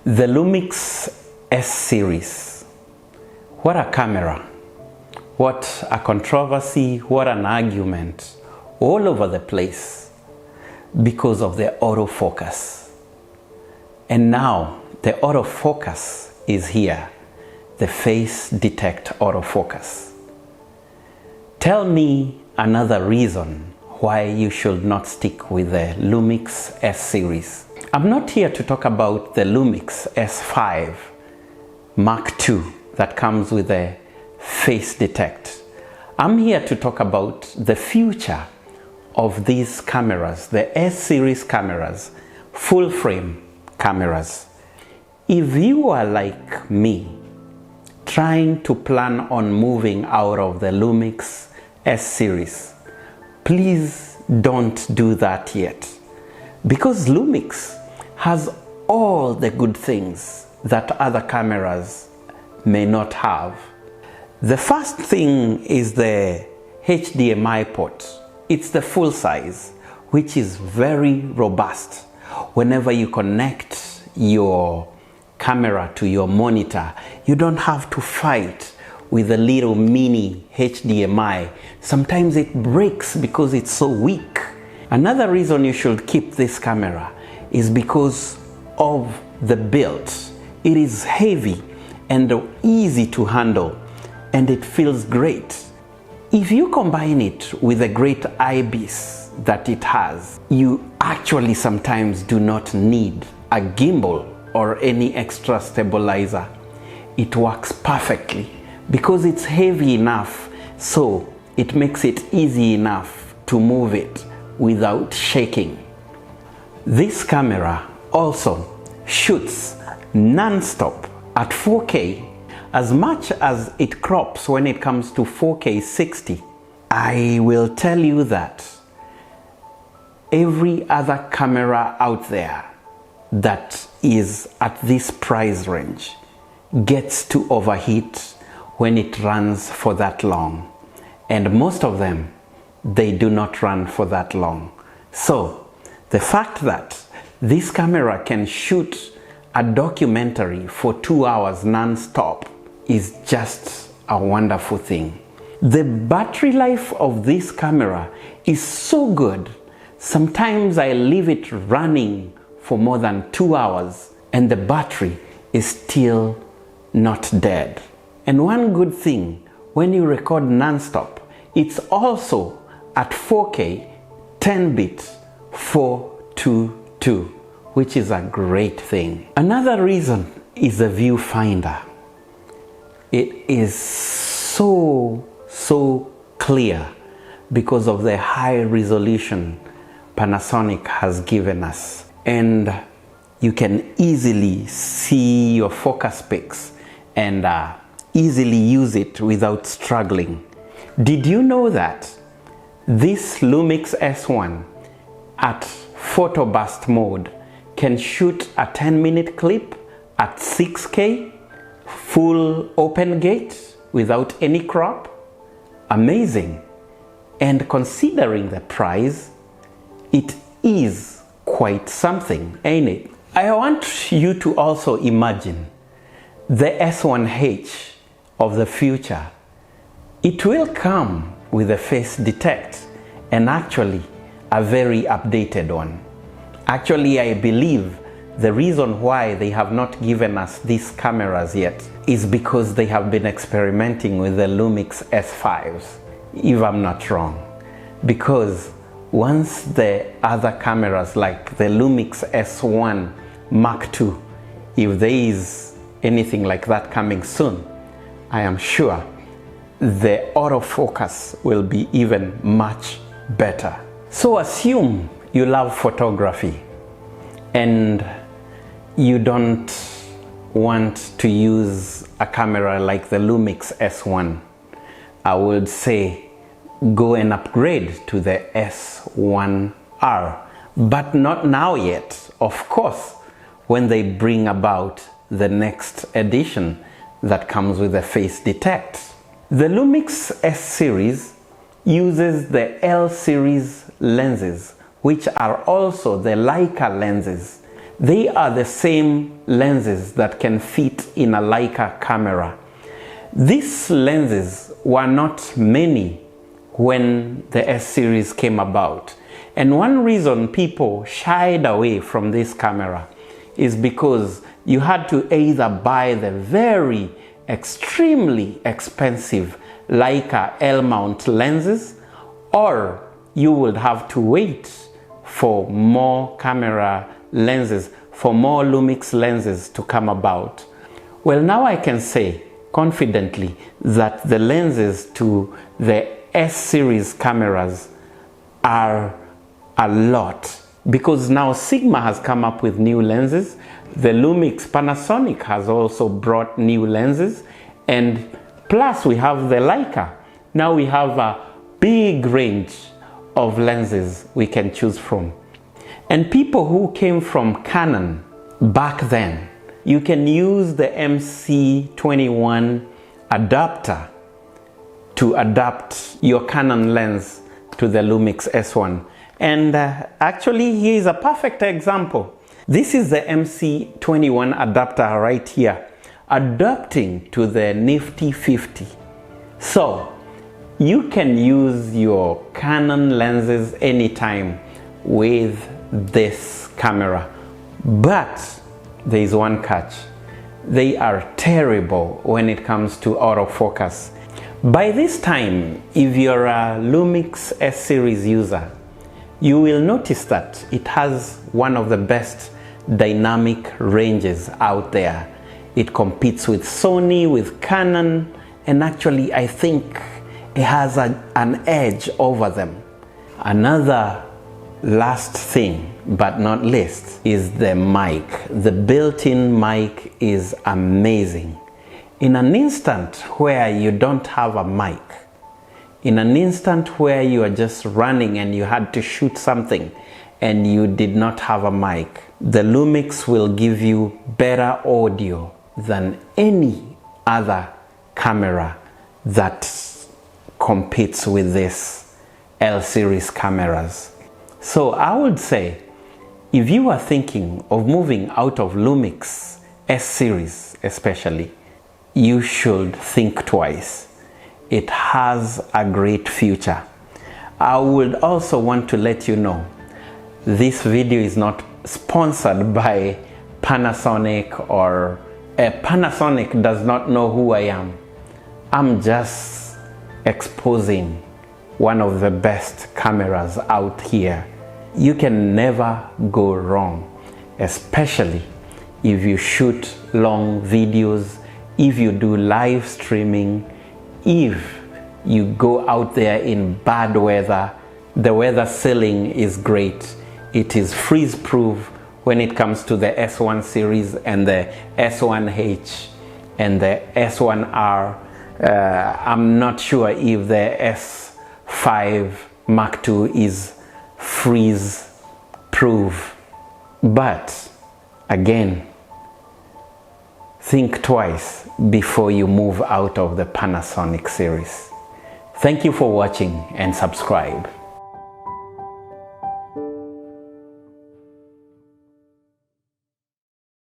The LUMIX S Series. What a camera. What a controversy, what an argument all over the place because of the autofocus. And now the autofocus is here, the face detect autofocus. Tell me another reason why you should not stick with the LUMIX S Series. I'm not here to talk about the LUMIX S5 II that comes with a face detect. I'm here to talk about the future of these cameras, the S Series cameras, full frame cameras. If you are like me, trying to plan on moving out of the LUMIX S Series, please don't do that yet, because LUMIX has all the good things that other cameras may not have. The first thing is the HDMI port. It's the full size, which is very robust. Whenever you connect your camera to your monitor, you don't have to fight with a little mini HDMI. Sometimes it breaks because it's so weak. Another reason you should keep this camera is because of the build. It is heavy and easy to handle, and it feels great. If you combine it with a great eyepiece that it has, you actually sometimes do not need a gimbal or any extra stabilizer. It works perfectly because it's heavy enough, so it makes it easy enough to move it without shaking. This camera also shoots non-stop at 4K. As much as it crops when it comes to 4K 60, I will tell you that every other camera out there that is at this price range gets to overheat when it runs for that long, and most of them, they do not run for that long. So the fact that this camera can shoot a documentary for 2 hours non-stop is just a wonderful thing. The battery life of this camera is so good. Sometimes I leave it running for more than 2 hours and the battery is still not dead. And one good thing, when you record non-stop, it's also at 4K 10-bit 422, which is a great thing. Another reason is the viewfinder. It is so clear because of the high resolution Panasonic has given us, and you can easily see your focus peaks and easily use it without struggling. Did you know that this LUMIX S1 at photo burst mode can shoot a 10-minute clip at 6K, full open gate without any crop? Amazing. And considering the price, it is quite something, ain't it? I want you to also imagine the S1H of the future. It will come with a face detect, and actually a very updated one. Actually, I believe the reason why they have not given us these cameras yet is because they have been experimenting with the LUMIX S5s, if I'm not wrong. Because once the other cameras like the LUMIX S1 II, if there is anything like that coming soon, I am sure the autofocus will be even much better. So assume you love photography and you don't want to use a camera like the LUMIX S1. I would say go and upgrade to the S1R, but not now yet. Of course, when they bring about the next edition that comes with a face detect. The LUMIX S Series uses the L series lenses, which are also the Leica lenses They are the same lenses that can fit in a Leica camera. These lenses were not many when the S series came about. And one reason people shied away from this camera is because you had to either buy the very extremely expensive Leica L-mount lenses, or you would have to wait for more camera lenses, for more Lumix lenses to come about. Well, now I can say confidently that the lenses to the S series cameras are a lot, because now Sigma has come up with new lenses. The Lumix Panasonic has also brought new lenses, and plus we have the Leica. Now we have a big range of lenses we can choose from. And people who came from Canon back then, you can use the MC21 adapter to adapt your Canon lens to the Lumix S1. And actually, here's a perfect example. This is the MC21 adapter right here, adapting to the Nifty 50. So you can use your Canon lenses anytime with this camera. But there is one catch. They are terrible when it comes to autofocus. By this time, if you're a Lumix S series user, you will notice that it has one of the best dynamic ranges out there. It competes with Sony, with Canon, and actually I think it has an edge over them. Another last thing, but not least, is the mic. The built-in mic is amazing. In an instant where you don't have a mic, in an instant where you are just running and you had to shoot something and you did not have a mic, the Lumix will give you better audio than any other camera that competes with this L series cameras. So I would say, if you are thinking of moving out of Lumix S series especially, you should think twice. It has a great future. I would also want to let you know, this video is not sponsored by Panasonic, or Panasonic does not know who I am. I'm just exposing one of the best cameras out here. You can never go wrong, especially if you shoot long videos, if you do live streaming, if you go out there in bad weather. The weather sealing is great. It is freeze proof when it comes to the S1 series and the S1H and the S1R. I'm not sure if the S5 Mark II is freeze proof, but again, think twice before you move out of the Panasonic series. Thank you for watching and subscribe.